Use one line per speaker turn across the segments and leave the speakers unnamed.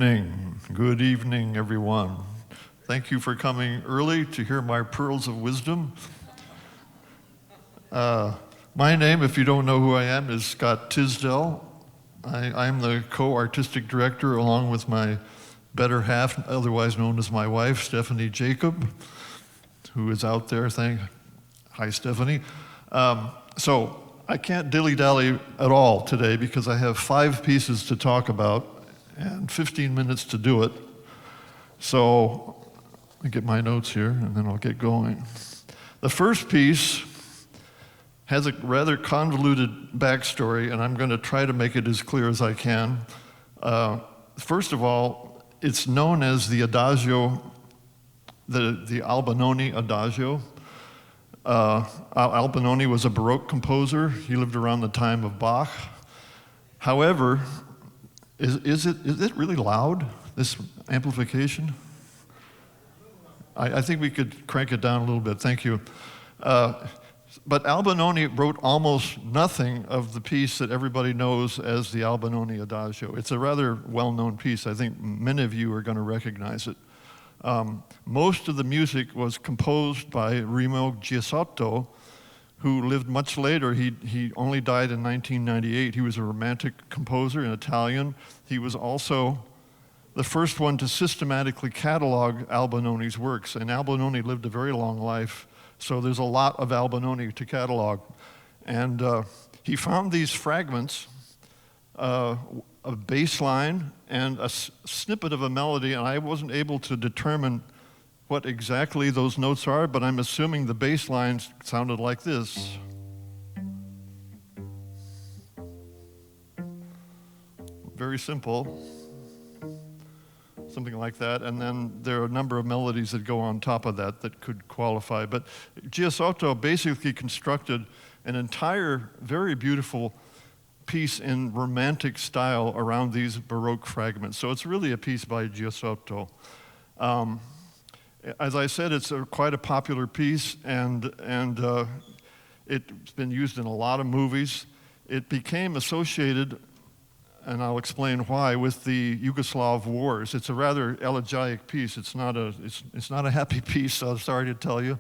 evening. Good evening, everyone. Thank you for coming early to hear my pearls of wisdom. My name, if you don't know who I am, is Scott Tisdale. I'm the co-artistic director along with my better half, otherwise known as my wife, Stephanie Jacob, who is out there. Hi, Stephanie. So I can't dilly-dally at all today because I have 5 pieces to talk about and 15 minutes to do it. So let me get my notes here and then I'll get going. The first piece has a rather convoluted backstory, and I'm going to try to make it as clear as I can. First of all, it's known as the Adagio, the Albinoni Adagio. Albinoni was a Baroque composer. He lived around the time of Bach. However, is it really loud, this amplification? I think we could crank it down a little bit. Thank you. But Albinoni wrote almost nothing of the piece that everybody knows as the Albinoni Adagio. It's a rather well-known piece. I think many of you are going to recognize it. Most of the music was composed by Remo Giussotto, who lived much later. He only died in 1998. He was a romantic composer, an Italian. He was also the first one to systematically catalog Albinoni's works, and Albinoni lived a very long life. So there's a lot of Albinoni to catalog. And he found these fragments, a bass line and a snippet of a melody, and I wasn't able to determine what exactly those notes are, but I'm assuming the bass lines sounded like this. Very simple. Something like that, and then there are a number of melodies that go on top of that that could qualify. But Giussotto basically constructed an entire, very beautiful piece in romantic style around these Baroque fragments. So it's really a piece by Giussotto. As I said, it's quite a popular piece, and it's been used in a lot of movies. It became associated, and I'll explain why, with the Yugoslav wars. It's a rather elegiac piece. It's not a happy piece, I'm sorry to tell you.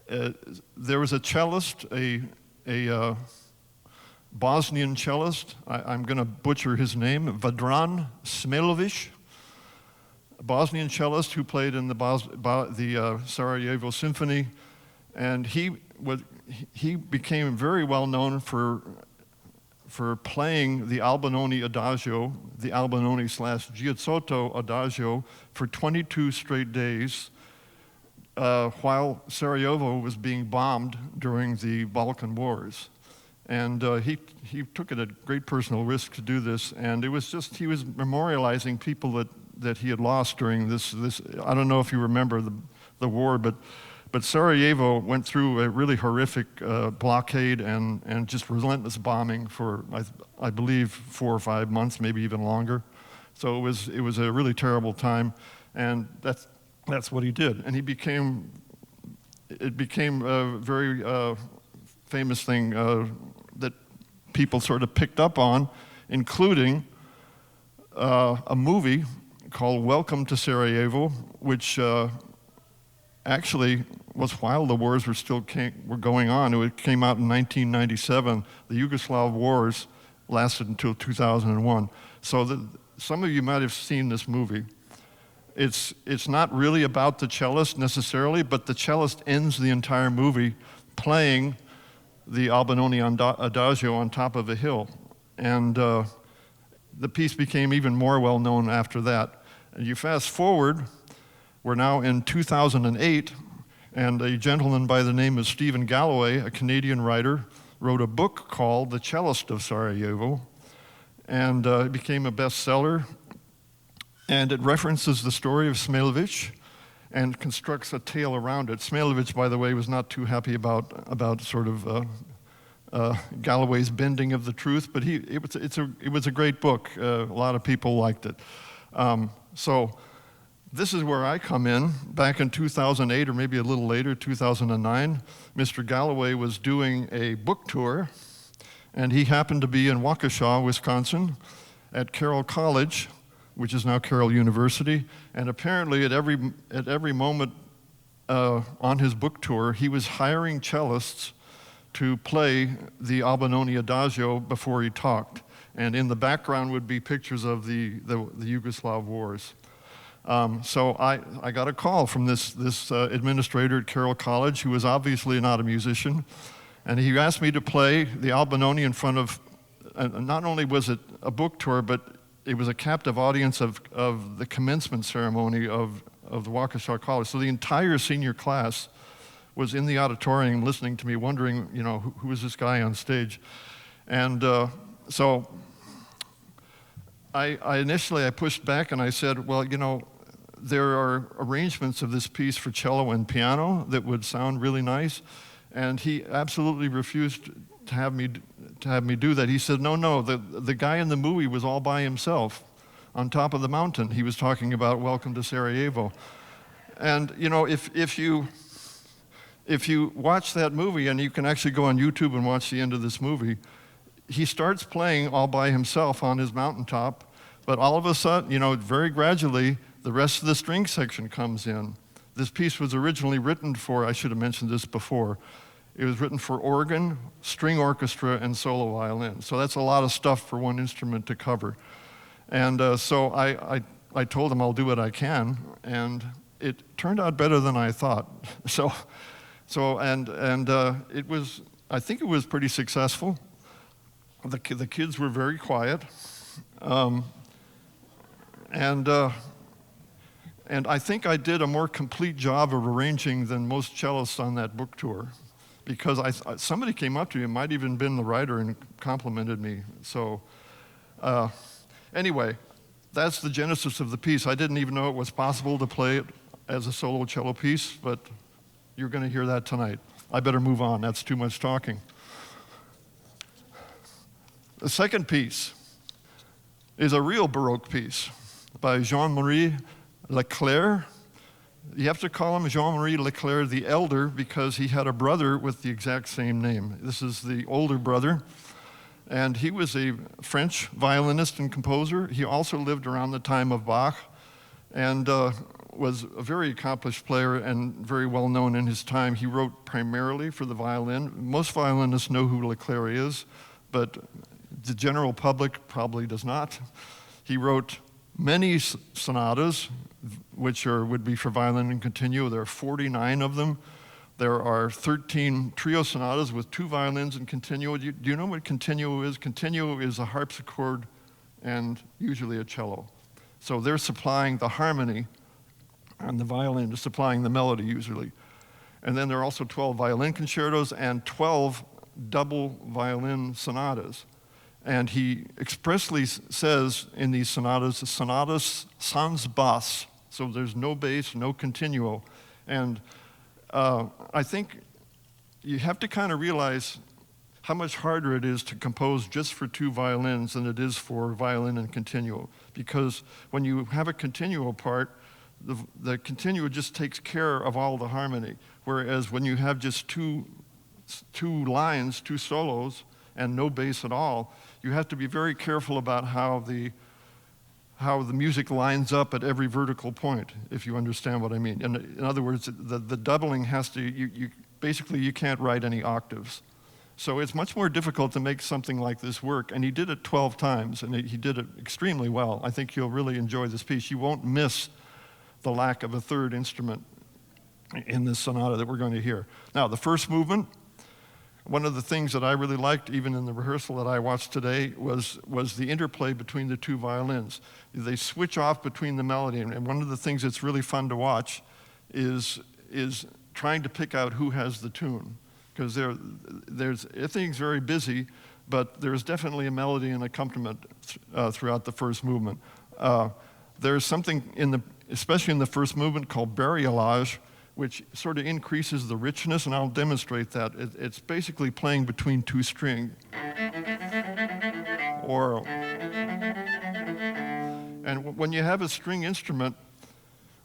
There was a cellist, a Bosnian cellist. I'm going to butcher his name, Vedran Smelović, a Bosnian cellist who played in the Sarajevo Symphony, and he became very well known for playing the Albinoni Adagio, the Albinoni/Giussotto Adagio, for 22 straight days while Sarajevo was being bombed during the Balkan Wars. And he took it at great personal risk to do this, and he was memorializing people that he had lost during this. I don't know if you remember the war, but Sarajevo went through a really horrific blockade and just relentless bombing for, I believe, 4 or 5 months, maybe even longer. So it was a really terrible time, and that's what he did. And it became a very famous thing that people sort of picked up on, including a movie called Welcome to Sarajevo, which actually was while the wars were going on. It came out in 1997. The Yugoslav wars lasted until 2001. So some of you might have seen this movie. It's not really about the cellist necessarily, but the cellist ends the entire movie playing the Albinoni Adagio on top of a hill. And the piece became even more well known after that. And you fast forward, we're now in 2008, and a gentleman by the name of Stephen Galloway, a Canadian writer, wrote a book called The Cellist of Sarajevo, and it became a bestseller. And it references the story of Smelović and constructs a tale around it. Smelović, by the way, was not too happy about sort of Galloway's bending of the truth, but it was a great book. A lot of people liked it. So this is where I come in. Back in 2008, or maybe a little later, 2009, Mr. Galloway was doing a book tour, and he happened to be in Waukesha, Wisconsin, at Carroll College, which is now Carroll University, and apparently at every moment on his book tour, he was hiring cellists to play the Albinoni Adagio before he talked. And in the background would be pictures of the Yugoslav wars. So I got a call from this administrator at Carroll College, who was obviously not a musician, and he asked me to play the Albinoni in front of, not only was it a book tour, but it was a captive audience of the commencement ceremony of the Waukesha College. So the entire senior class was in the auditorium listening to me, wondering, you know, who is this guy on stage? And so I initially pushed back and I said, well, you know, there are arrangements of this piece for cello and piano that would sound really nice. And he absolutely refused to have me do that. He said, no, the guy in the movie was all by himself on top of the mountain. He was talking about Welcome to Sarajevo. And you know, if you watch that movie, and you can actually go on YouTube and watch the end of this movie, he starts playing all by himself on his mountaintop, but all of a sudden, you know, very gradually, the rest of the string section comes in. This piece was originally written for, I should have mentioned this before, it was written for organ, string orchestra, and solo violin. So that's a lot of stuff for one instrument to cover. And so I told him I'll do what I can, and it turned out better than I thought. It was, I think it was pretty successful. The kids were very quiet. And I think I did a more complete job of arranging than most cellists on that book tour, because somebody came up to me, it might even been the writer, and complimented me. So anyway, that's the genesis of the piece. I didn't even know it was possible to play it as a solo cello piece, but you're going to hear that tonight. I better move on. That's too much talking. The second piece is a real Baroque piece by Jean-Marie LeClair. You have to call him Jean-Marie LeClair the Elder because he had a brother with the exact same name. This is the older brother, and he was a French violinist and composer. He also lived around the time of Bach, and was a very accomplished player and very well known in his time. He wrote primarily for the violin. Most violinists know who LeClair is, but the general public probably does not. He wrote many sonatas, which would be for violin and continuo. There are 49 of them. There are 13 trio sonatas with 2 violins and continuo. Do you know what continuo is? Continuo is a harpsichord and usually a cello. So they're supplying the harmony, and the violin is supplying the melody usually. And then there are also 12 violin concertos and 12 double violin sonatas. And he expressly says in these sonatas sans basse, so there's no bass, no continuo. And I think you have to kind of realize how much harder it is to compose just for 2 violins than it is for violin and continuo. Because when you have a continuo part, the continuo just takes care of all the harmony. Whereas when you have just two lines, 2 solos, and no bass at all, you have to be very careful about how the music lines up at every vertical point, if you understand what I mean. In other words, the doubling has to, basically you can't write any octaves. So it's much more difficult to make something like this work, and he did it 12 times, and he did it extremely well. I think you'll really enjoy this piece. You won't miss the lack of a third instrument in this sonata that we're going to hear. Now, the first movement, one of the things that I really liked, even in the rehearsal that I watched today, was the interplay between the 2 violins. They switch off between the melody, and one of the things that's really fun to watch is trying to pick out who has the tune. Because everything's very busy, but there's definitely a melody and accompaniment throughout the first movement. There's something especially in the first movement called bariolage, which sort of increases the richness, and I'll demonstrate that. It's basically playing between 2 strings. And when you have a string instrument,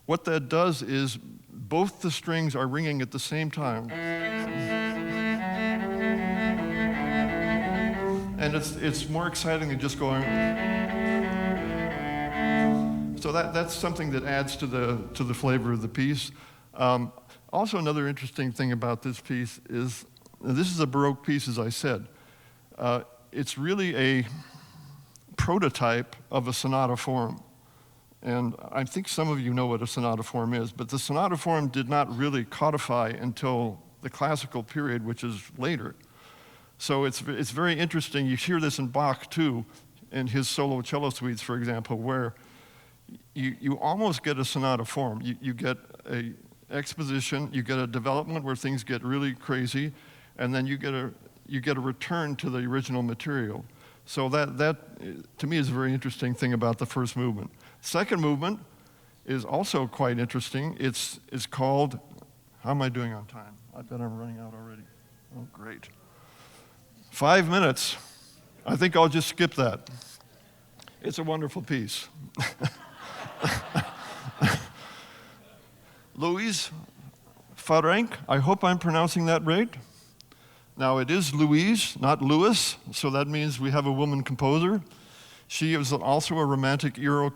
what that does is both the strings are ringing at the same time. And it's more exciting than just going. So that's something that adds to the flavor of the piece. Also, another interesting thing about this piece is, this is a Baroque piece, as I said. It's really a prototype of a sonata form. And I think some of you know what a sonata form is, but the sonata form did not really codify until the classical period, which is later. So it's very interesting. You hear this in Bach, too, in his solo cello suites, for example, where you almost get a sonata form. You get a exposition, you get a development where things get really crazy, and then you get a return to the original material. So that to me is a very interesting thing about the first movement. Second movement is also quite interesting. It's called, how am I doing on time? I bet I'm running out already. Oh, great. 5 minutes. I think I'll just skip that. It's a wonderful piece. Louise Farrenc, I hope I'm pronouncing that right. Now, it is Louise, not Louis, so that means we have a woman composer. She was also a Romantic era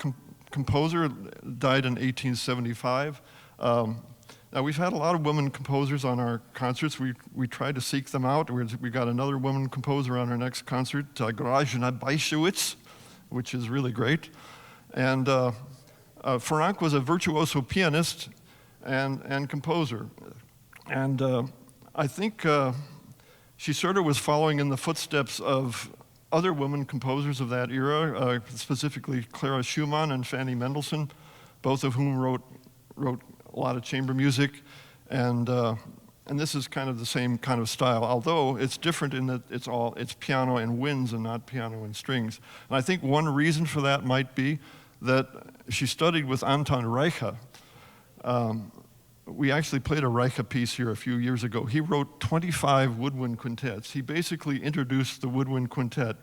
composer, died in 1875. Now, we've had a lot of women composers on our concerts. We tried to seek them out. We got another woman composer on our next concert, Grażyna Bajsiewicz, which is really great. And Farrenc was a virtuoso pianist and composer. And I think she sort of was following in the footsteps of other women composers of that era, specifically Clara Schumann and Fanny Mendelssohn, both of whom wrote a lot of chamber music, and this is kind of the same kind of style, although it's different in that it's piano and winds and not piano and strings. And I think one reason for that might be that she studied with Anton Reicha. We actually played a Reicha piece here a few years ago. He wrote 25 woodwind quintets. He basically introduced the woodwind quintet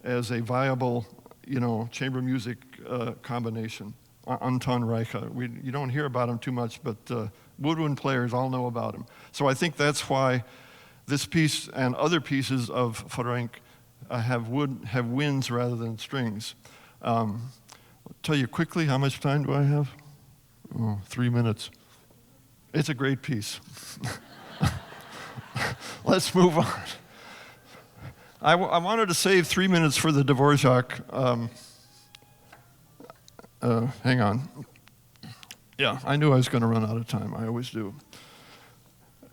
as a viable, chamber music combination. Anton Reicha. You don't hear about him too much, but woodwind players all know about him. So I think that's why this piece and other pieces of Farrenc have winds rather than strings. I'll tell you quickly, how much time do I have? 3 minutes. It's a great piece. Let's move on. I wanted to save 3 minutes for the Dvorák. Hang on. Yeah, I knew I was going to run out of time. I always do.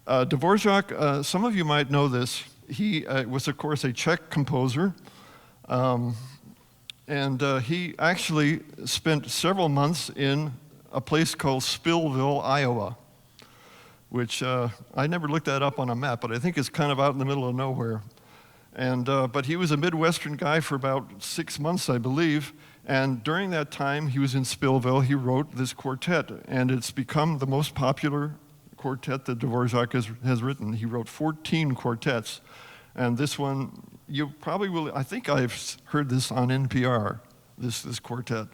Dvorák, some of you might know this. He was, of course, a Czech composer. And he actually spent several months in a place called Spillville, Iowa, which I never looked that up on a map, but I think it's kind of out in the middle of nowhere. And but he was a Midwestern guy for about 6 months, I believe. And during that time he was in Spillville, he wrote this quartet, and it's become the most popular quartet that Dvorák has written. He wrote 14 quartets, and this one, you probably will, I think I've heard this on NPR, this quartet,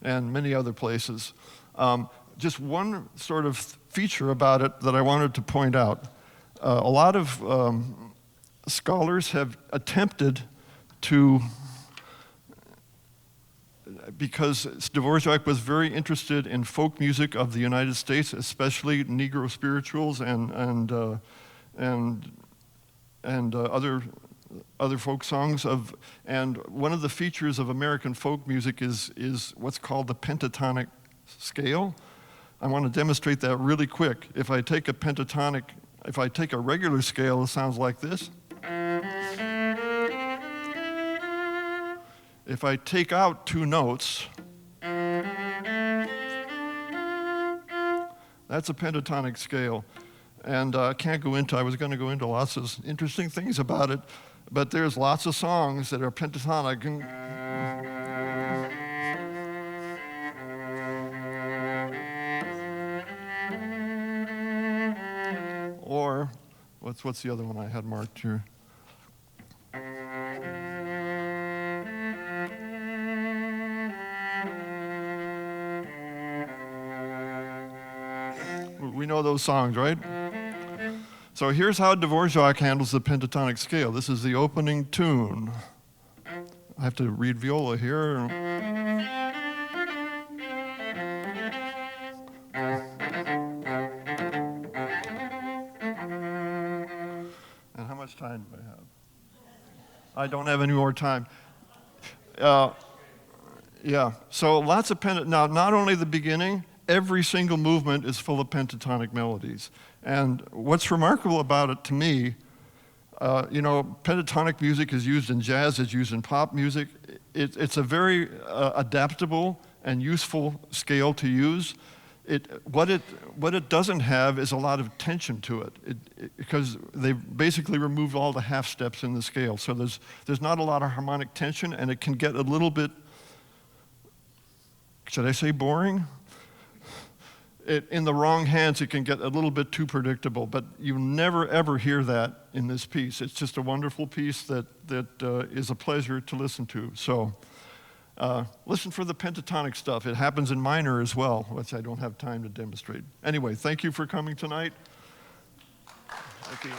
and many other places. Just one sort of feature about it that I wanted to point out. A lot of scholars have attempted to, because Dvorák was very interested in folk music of the United States, especially Negro spirituals and other folk songs and one of the features of American folk music is what's called the pentatonic scale. I want to demonstrate that really quick. If I take a regular scale, it sounds like this. If I take out 2 notes, that's a pentatonic scale. And I was going to go into lots of interesting things about it, but there's lots of songs that are pentatonic. Or, what's the other one I had marked here? We know those songs, right? So here's how Dvorák handles the pentatonic scale. This is the opening tune. I have to read viola here. much time do I have? I don't have any more time. Yeah, so lots of now not only the beginning, every single movement is full of pentatonic melodies. And what's remarkable about it to me, pentatonic music is used in jazz, it's used in pop music. It's a very adaptable and useful scale to use. What it doesn't have is a lot of tension to it, because they've basically removed all the half steps in the scale. So there's not a lot of harmonic tension, and it can get a little bit, should I say boring? In the wrong hands, it can get a little bit too predictable, but you never ever hear that in this piece. It's just a wonderful piece that is a pleasure to listen to. So listen for the pentatonic stuff. It happens in minor as well, which I don't have time to demonstrate. Anyway, thank you for coming tonight. Thank you.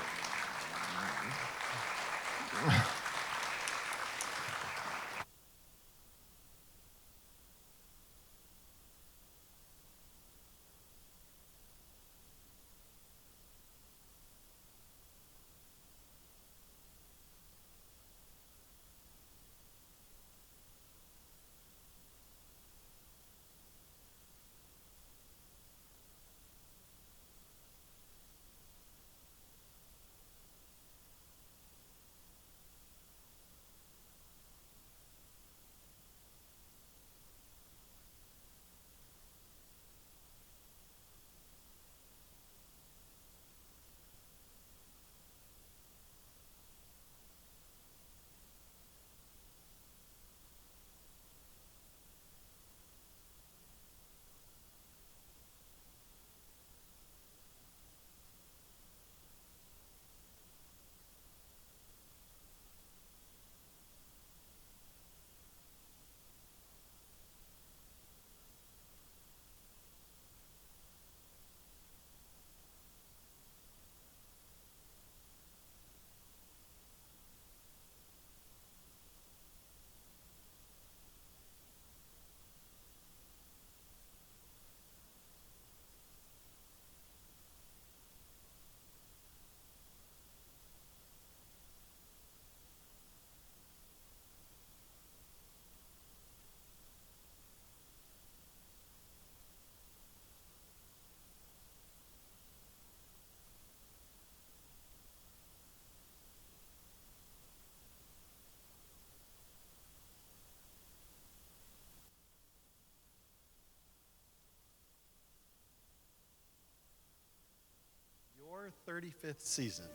Your 35th season.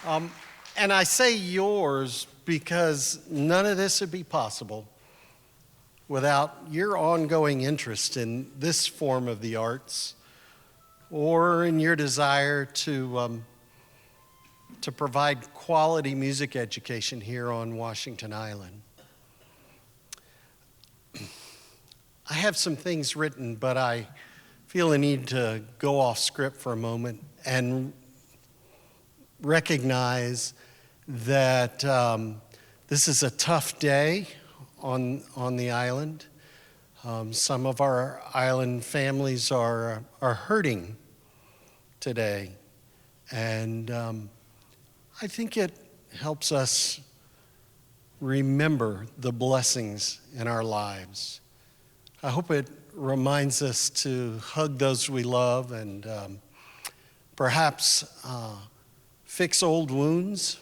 And I say yours because none of this would be possible without your ongoing interest in this form of the arts, or in your desire to provide quality music education here on Washington Island. I have some things written, but I feel a need to go off script for a moment and recognize that this is a tough day on the island. Some of our island families are hurting today, and I think it helps us remember the blessings in our lives. I hope it reminds us to hug those we love and perhaps fix old wounds,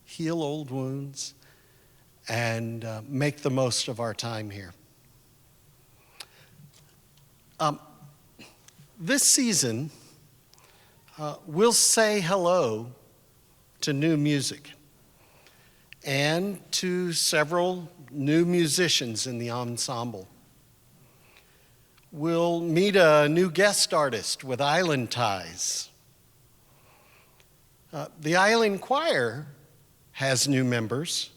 heal old wounds, and make the most of our time here. This season, we'll say hello to new music and to several new musicians in the ensemble. We'll meet a new guest artist with island ties. The Island Choir has new members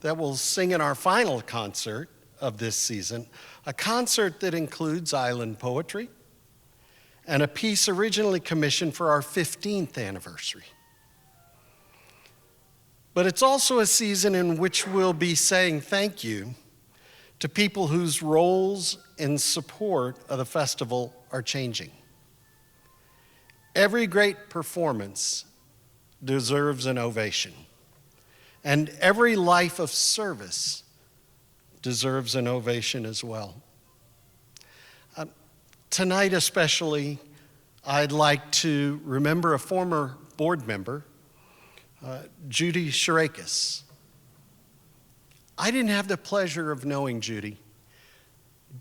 that will sing in our final concert of this season, a concert that includes island poetry and a piece originally commissioned for our 15th anniversary. But it's also a season in which we'll be saying thank you to people whose roles in support of the festival are changing. Every great performance deserves an ovation, and every life of service deserves an ovation as well. Tonight especially, I'd like to remember a former board member, Judy Shirakis. I didn't have the pleasure of knowing Judy,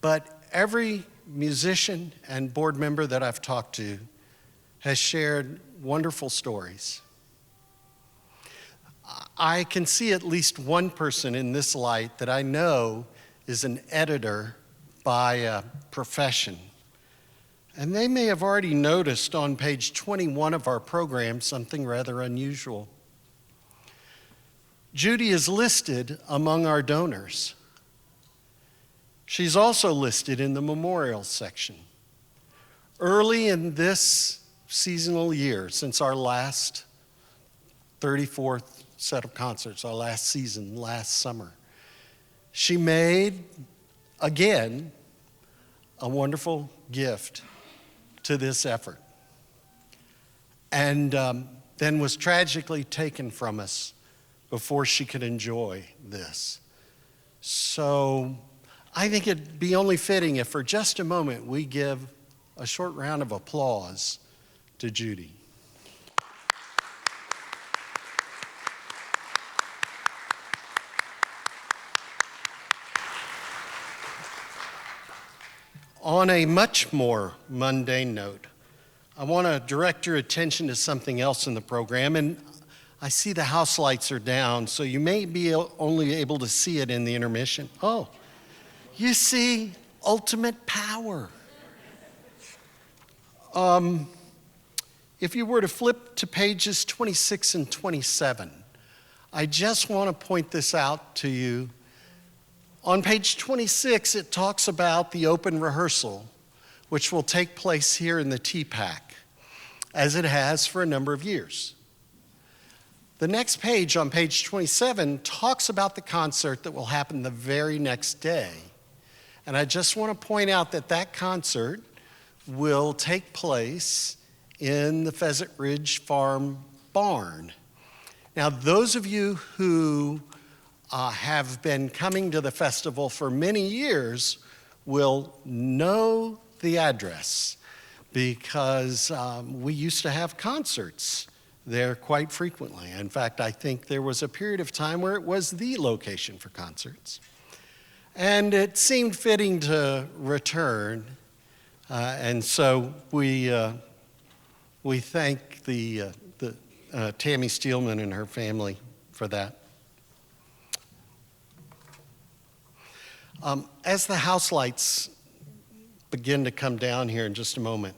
but every musician and board member that I've talked to has shared wonderful stories. I can see at least one person in this light that I know is an editor by profession. And they may have already noticed on page 21 of our program something rather unusual. Judy is listed among our donors. She's also listed in the memorials section. Early in this seasonal year, since our last 34th set of concerts, our last season, last summer, she made, again, a wonderful gift to this effort, and then was tragically taken from us before she could enjoy this. So I think it'd be only fitting if for just a moment we give a short round of applause to Judy. On a much more mundane note, I want to direct your attention to something else in the program, and I see the house lights are down, so you may be only able to see it in the intermission. Oh, you see Ultimate Power. If you were to flip to pages 26 and 27, I just want to point this out to you. On page 26, it talks about the open rehearsal, which will take place here in the TPAC, as it has for a number of years. The next page, on page 27, talks about the concert that will happen the very next day. And I just want to point out that that concert will take place in the Pheasant Ridge Farm barn. Now, those of you who have been coming to the festival for many years will know the address because we used to have concerts there quite frequently. In fact, I think there was a period of time where it was the location for concerts. And it seemed fitting to return, and so we thank the Tammy Steelman and her family for that. As the house lights begin to come down here in just a moment,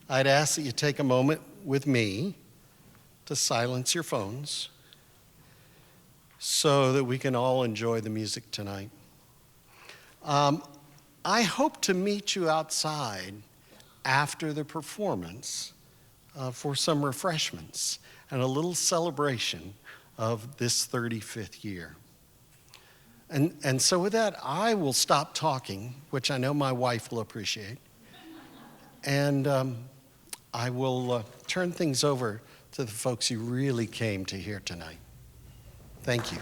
I'd ask that you take a moment with me to silence your phones so that we can all enjoy the music tonight. I hope to meet you outside after the performance for some refreshments and a little celebration of this 35th year. And so with that, I will stop talking, which I know my wife will appreciate, and I will turn things over to the folks who really came to hear tonight. Thank you.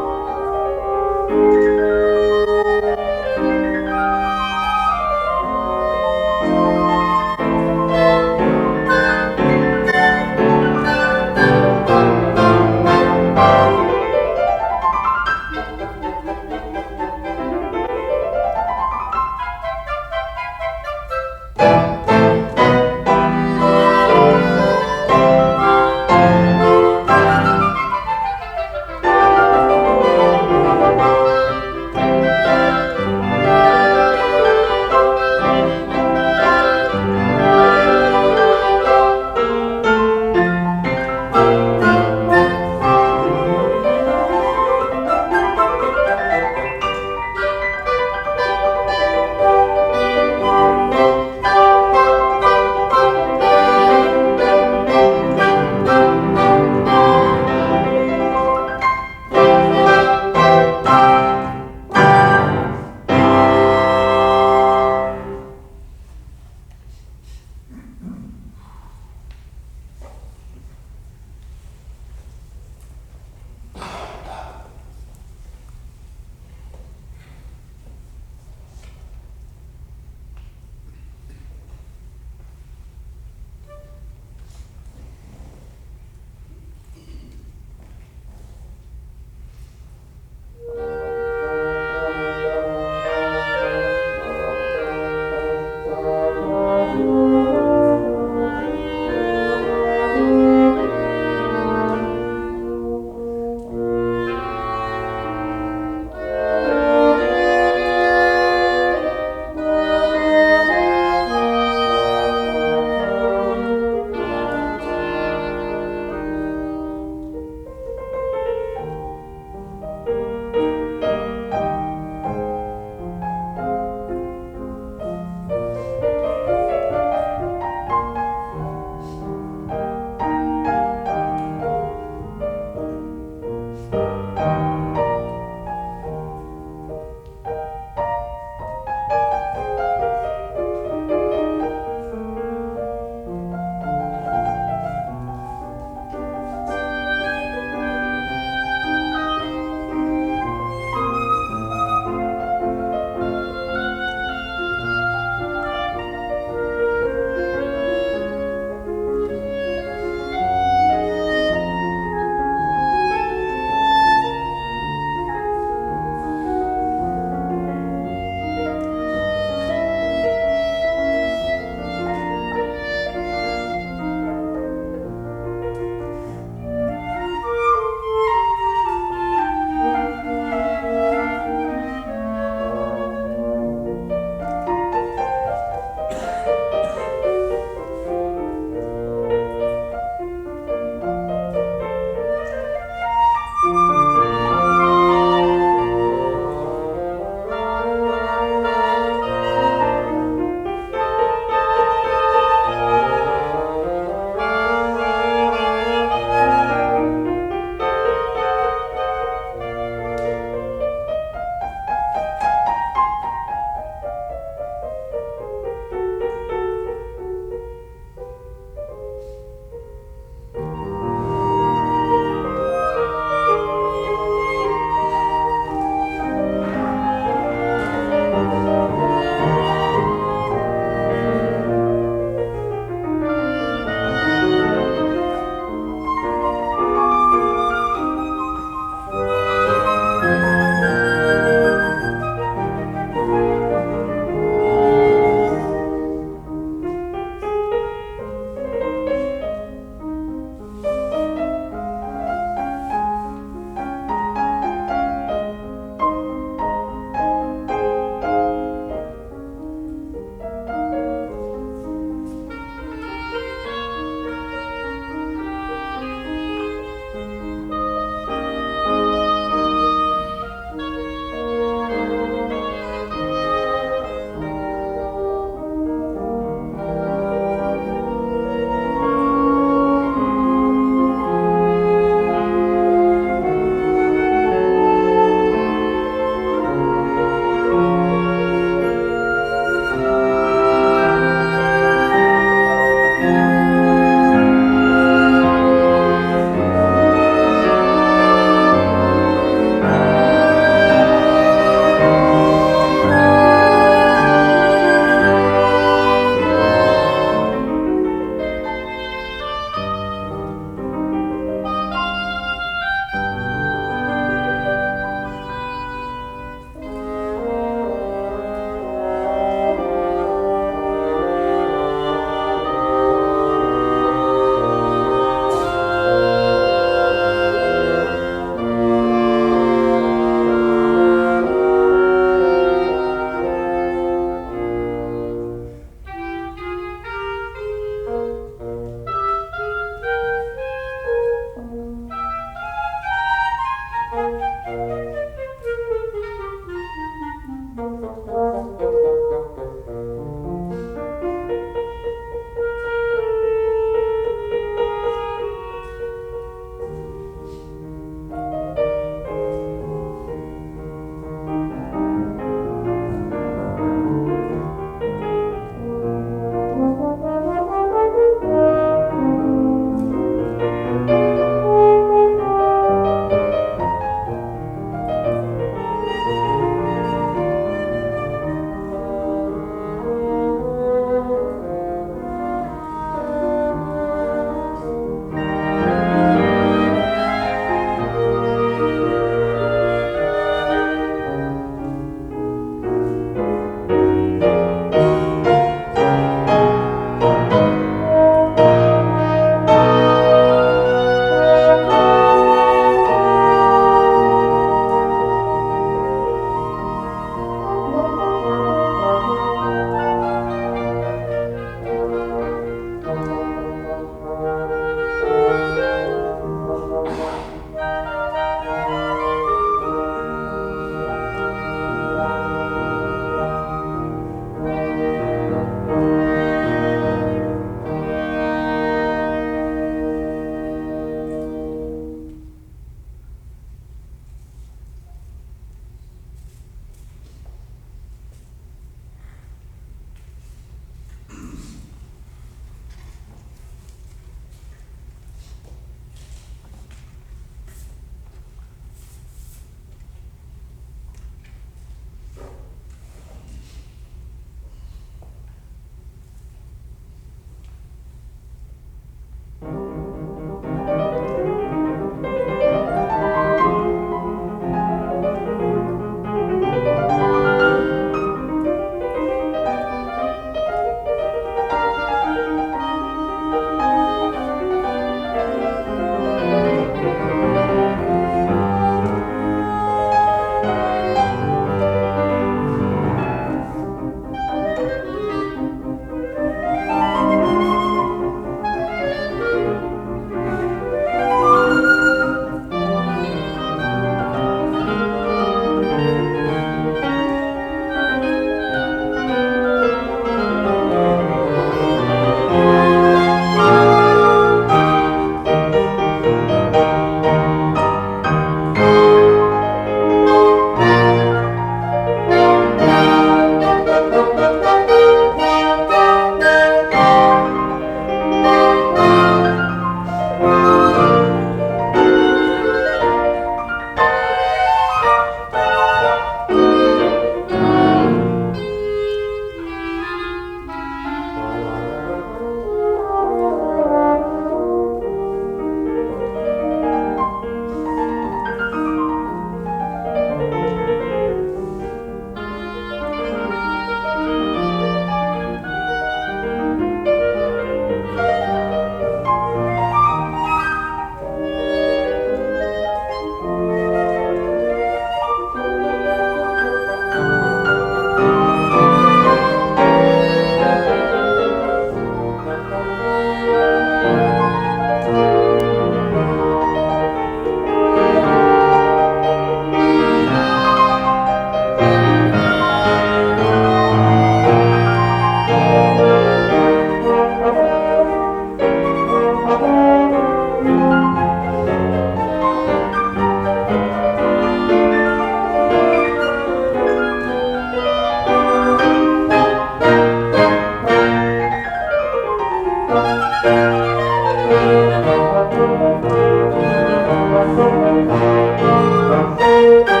Thank you.